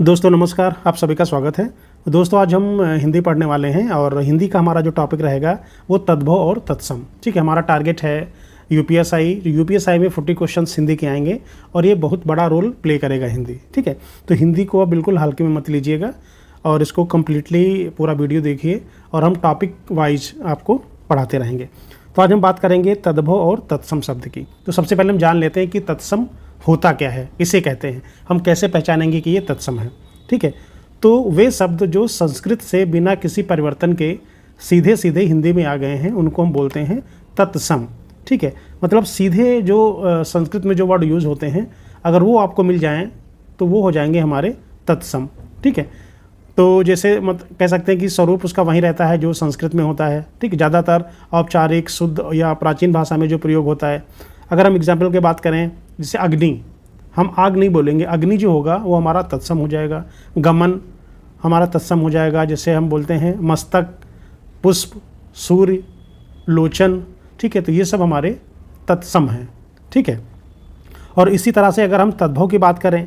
दोस्तों नमस्कार, आप सभी का स्वागत है। दोस्तों आज हम हिंदी पढ़ने वाले हैं और हिंदी का हमारा जो टॉपिक रहेगा वो तद्भव और तत्सम। ठीक है, हमारा टारगेट है यूपीएसआई में 40 क्वेश्चंस हिंदी के आएंगे और ये बहुत बड़ा रोल प्ले करेगा हिंदी। ठीक है, तो हिंदी को आप बिल्कुल हल्के में मत लीजिएगा और इसको कम्प्लीटली पूरा वीडियो देखिए और हम टॉपिक वाइज आपको पढ़ाते रहेंगे। तो आज हम बात करेंगे तद्भव और तत्सम शब्द की। तो सबसे पहले हम जान लेते हैं कि तत्सम होता क्या है, इसे कहते हैं। हम कैसे पहचानेंगे कि ये तत्सम है। ठीक है, तो वे शब्द जो संस्कृत से बिना किसी परिवर्तन के सीधे सीधे हिंदी में आ गए हैं उनको हम बोलते हैं तत्सम। ठीक है, मतलब सीधे जो संस्कृत में जो वर्ड यूज़ होते हैं अगर वो आपको मिल जाएं तो वो हो जाएंगे हमारे तत्सम। ठीक है, तो जैसे कह सकते हैं कि स्वरूप उसका वहीं रहता है जो संस्कृत में होता है। ठीक है, ज़्यादातर औपचारिक शुद्ध या प्राचीन भाषा में जो प्रयोग होता है। अगर हम एग्जाम्पल की बात करें, जैसे अग्नि, हम आग नहीं बोलेंगे, अग्नि जो होगा वो हमारा तत्सम हो जाएगा। गमन हमारा तत्सम हो जाएगा। जैसे हम बोलते हैं मस्तक, पुष्प, सूर्य, लोचन। ठीक है, तो ये सब हमारे तत्सम हैं। ठीक है, और इसी तरह से अगर हम तद्भव की बात करें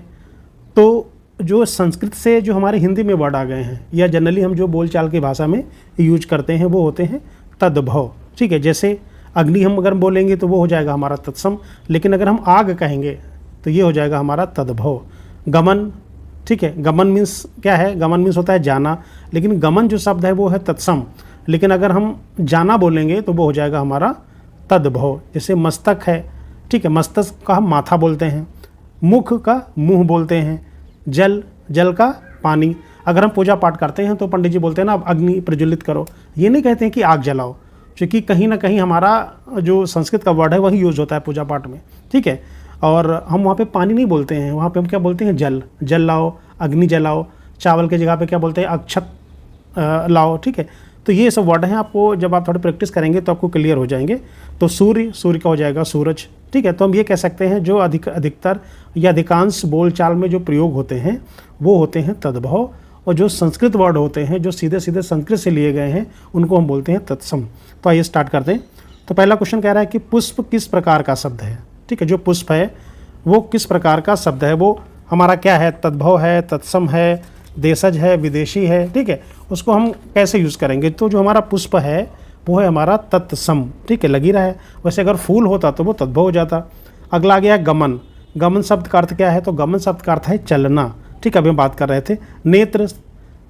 तो जो संस्कृत से जो हमारे हिंदी में वर्ड आ गए हैं या जनरली हम जो बोलचाल की भाषा में यूज करते हैं वो होते हैं तद्भव। ठीक है, जैसे अग्नि हम अगर बोलेंगे तो वो हो जाएगा हमारा तत्सम, लेकिन अगर हम आग कहेंगे तो ये हो जाएगा हमारा तद्भव। गमन, ठीक है, गमन मीन्स क्या है? गमन मीन्स होता है जाना, लेकिन गमन जो शब्द है वो है तत्सम, लेकिन अगर हम जाना बोलेंगे तो वो हो जाएगा हमारा तद्भव। जैसे मस्तक है, ठीक है, मस्तक का हम माथा बोलते हैं, मुख का मुंह बोलते हैं, जल, जल का पानी। अगर हम पूजा पाठ करते हैं तो पंडित जी बोलते हैं ना अब अग्नि प्रज्वलित करो, ये नहीं कहते हैं कि आग जलाओ, क्योंकि कहीं ना कहीं हमारा जो संस्कृत का वर्ड है वही यूज़ होता है पूजा पाठ में। ठीक है, और हम वहाँ पे पानी नहीं बोलते हैं, वहाँ पे हम क्या बोलते हैं? जल, जल लाओ, अग्नि जलाओ। चावल की जगह पे क्या बोलते हैं? अक्षत लाओ। ठीक है, तो ये सब वर्ड हैं, आपको जब आप थोड़ी प्रैक्टिस करेंगे तो आपको क्लियर हो जाएंगे। तो सूर्य, सूर्य का हो जाएगा सूरज। ठीक है, तो हम ये कह सकते हैं जो अधिकतर या अधिकांश बोलचाल में जो प्रयोग होते हैं वो होते हैं तद्भव, और जो संस्कृत वर्ड होते हैं जो सीधे सीधे संस्कृत से लिए गए हैं उनको हम बोलते हैं तत्सम। तो आइए स्टार्ट करते हैं। तो पहला क्वेश्चन कह रहा है कि पुष्प किस प्रकार का शब्द है? ठीक है, जो पुष्प है वो किस प्रकार का शब्द है? वो हमारा क्या है? तद्भव है, तत्सम है, देशज है, विदेशी है। ठीक है, उसको हम कैसे यूज़ करेंगे? तो जो हमारा पुष्प है वो है हमारा तत्सम। ठीक है, लगी रहा है। वैसे अगर फूल होता तो वो तद्भव हो जाता। अगला आ गया गमन। गमन शब्द का अर्थ क्या है? तो गमन शब्द का अर्थ है चलना। ठीक है, अभी हम बात कर रहे थे। नेत्र,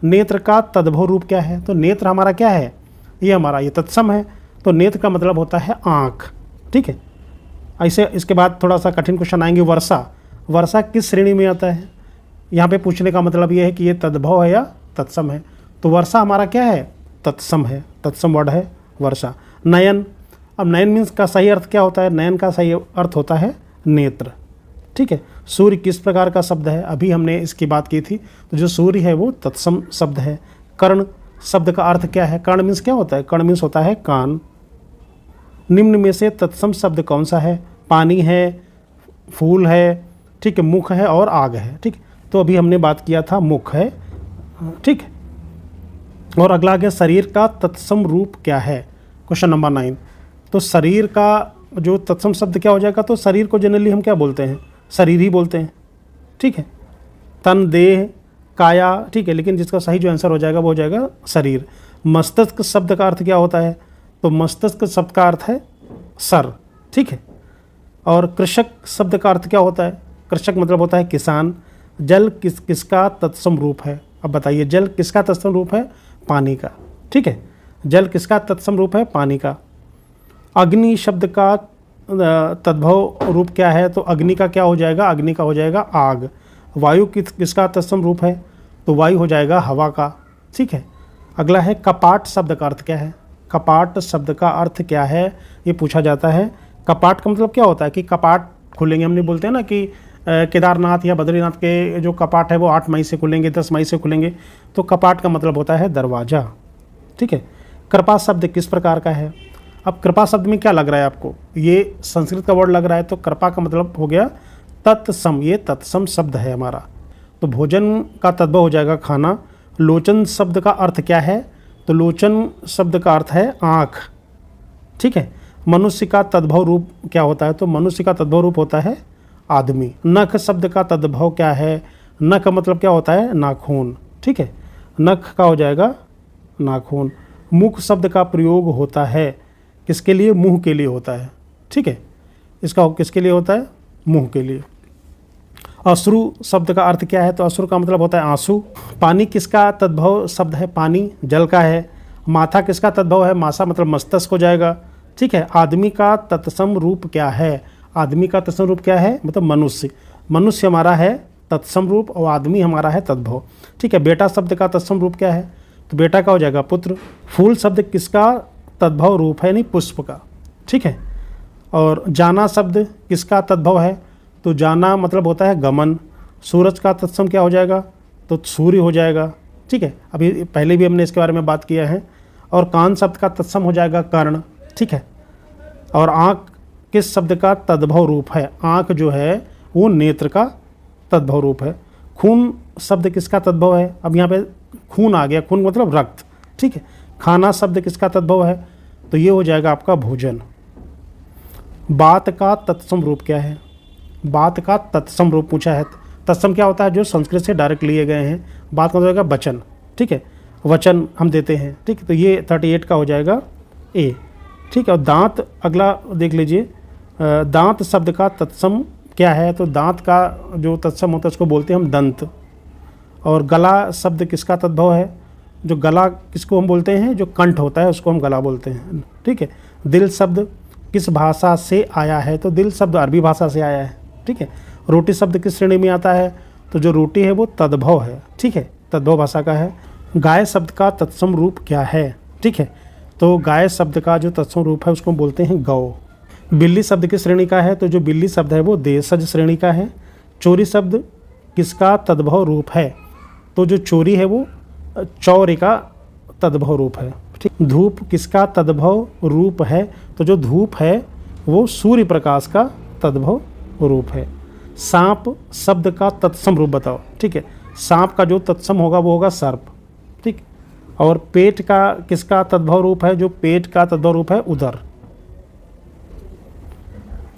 नेत्र का तद्भव रूप क्या है? तो नेत्र हमारा क्या है? ये हमारा ये तत्सम है। तो नेत्र का मतलब होता है आँख। ठीक है, ऐसे इसके बाद थोड़ा सा कठिन क्वेश्चन आएंगे। वर्षा, वर्षा किस श्रेणी में आता है? यहाँ पे पूछने का मतलब ये है कि ये तद्भव है या तत्सम है। तो वर्षा हमारा क्या है? तत्सम है, तत्सम वर्ड है वर्षा। नयन, अब नयन मीन्स का सही अर्थ क्या होता है? नयन का सही अर्थ होता है नेत्र। ठीक है, सूर्य किस प्रकार का शब्द है? अभी हमने इसकी बात की थी। तो जो सूर्य है वो तत्सम शब्द है। कर्ण शब्द का अर्थ क्या है? कर्ण मीन्स क्या होता है? कर्ण मीन्स होता है कान। निम्न में से तत्सम शब्द कौन सा है? पानी है, फूल है, ठीक है, मुख है और आग है। ठीक, तो अभी हमने बात किया था मुख है। ठीक है, और अगला गया शरीर का तत्सम रूप क्या है? Question number 9। तो शरीर का जो तत्सम शब्द क्या हो जाएगा? तो शरीर को जनरली हम क्या बोलते हैं? शरीर ही बोलते हैं। ठीक है, तन, देह, काया। ठीक है, लेकिन जिसका सही जो आंसर हो जाएगा वो हो जाएगा शरीर। मस्तिष्क शब्द का अर्थ क्या होता है? तो मस्तिष्क शब्द का अर्थ है सर। ठीक है, और कृषक शब्द का अर्थ क्या होता है? कृषक मतलब होता है किसान। जल किसका तत्सम रूप है? अब बताइए, जल किसका तत्सम रूप है? पानी का। ठीक है, जल किसका तत्सम रूप है? पानी का। अग्नि शब्द का तद्भव रूप क्या है? तो अग्नि का क्या हो जाएगा? अग्नि का हो जाएगा आग। वायु किसका तत्सम रूप है? तो वायु हो जाएगा हवा का। ठीक है, अगला है कपाट शब्द का अर्थ क्या है? कपाट शब्द का अर्थ क्या है ये पूछा जाता है। कपाट का मतलब क्या होता है? कि कपाट खुलेंगे, हम नहीं बोलते हैं ना कि केदारनाथ या बद्रीनाथ के जो कपाट है वो 8 मई से खुलेंगे, 10 मई से खुलेंगे। तो कपाट का मतलब होता है दरवाज़ा। ठीक है, कृपा शब्द किस प्रकार का है? अब कृपा शब्द में क्या लग रहा है आपको? ये संस्कृत का वर्ड लग रहा है, तो कृपा का मतलब हो गया तत्सम। ये तत्सम शब्द है हमारा। तो भोजन का तद्भव हो जाएगा खाना। लोचन शब्द का अर्थ क्या है? तो लोचन शब्द का अर्थ है आँख। ठीक है, मनुष्य का तद्भव रूप क्या होता है? तो मनुष्य का तद्भव रूप होता है आदमी। नख शब्द का तद्भव क्या है? न का मतलब क्या होता है, नाखून। ठीक है, नख का हो जाएगा नाखून। मुख शब्द का प्रयोग होता है किसके लिए, मुंह के लिए होता है। ठीक है, इसका किसके लिए होता है, मुंह के लिए। अश्रु शब्द का अर्थ क्या है, तो अश्रु का मतलब होता है आंसू। पानी किसका तद्भव शब्द है, पानी जल का है। माथा किसका तद्भव है, मासा मतलब मस्तिष्क हो जाएगा। ठीक है, आदमी का तत्सम रूप क्या है, आदमी का तत्सम रूप क्या है, मतलब मनुष्य। मनुष्य हमारा है तत्सम रूप और आदमी हमारा है तद्भव। ठीक है, बेटा शब्द का तत्सम रूप क्या है, तो बेटा का हो जाएगा पुत्र। फूल शब्द किसका तद्भव रूप है, यानी पुष्प का। ठीक है, और जाना शब्द किसका तद्भव है, तो जाना मतलब होता है गमन। सूरज का तत्सम क्या हो जाएगा, तो सूर्य हो जाएगा। ठीक है, अभी पहले भी हमने इसके बारे में बात किया है। और कान शब्द का तत्सम हो जाएगा कर्ण। ठीक है, और आँख किस शब्द का तद्भव रूप है, आँख जो है वो नेत्र का तद्भव रूप है। खून शब्द किसका तद्भव है, अब यहाँ पे खून आ गया, खून मतलब रक्त। ठीक है, खाना शब्द किसका तद्भव है, तो ये हो जाएगा आपका भोजन। बात का तत्सम रूप क्या है, बात का तत्सम रूप पूछा है। तत्सम क्या होता है, जो संस्कृत से डायरेक्ट लिए गए हैं। बात का हो जाएगा वचन। ठीक है, वचन हम देते हैं। ठीक है, तो ये 38 का हो जाएगा ए। ठीक है, और दांत अगला देख लीजिए। दांत शब्द का तत्सम क्या है, तो दांत का जो तत्सम होता है उसको बोलते हैं हम दंत। और गला शब्द किसका तद्भव है, जो गला किसको हम बोलते हैं, जो कंठ होता है उसको हम गला बोलते हैं। ठीक है, दिल शब्द किस भाषा से आया है, तो दिल शब्द अरबी भाषा से आया है। ठीक है, रोटी शब्द किस श्रेणी में आता है, तो जो रोटी है वो तद्भव है। ठीक है, तद्भव भाषा का है। गाय शब्द का तत्सम रूप क्या है, ठीक है, तो गाय शब्द का जो तत्सम रूप है उसको बोलते हैं गौ। बिल्ली शब्द किस श्रेणी का है, तो जो बिल्ली शब्द है वो देशज श्रेणी का है। चोरी शब्द किसका तद्भव रूप है, तो जो चोरी है वो चौर्य का तद्भव रूप है। ठीक, धूप किसका तद्भव रूप है, तो जो धूप है वो सूर्य प्रकाश का तद्भव रूप है। सांप शब्द का तत्सम रूप बताओ। ठीक है, सांप का जो तत्सम होगा वो होगा सर्प। ठीक, और पेट का किसका तद्भव रूप है, जो पेट का तद्भव रूप है उदर।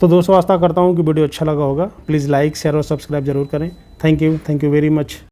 तो दोस्तों आशा करता हूँ कि वीडियो अच्छा लगा होगा। प्लीज़ लाइक शेयर और सब्सक्राइब जरूर करें। Thank you very much.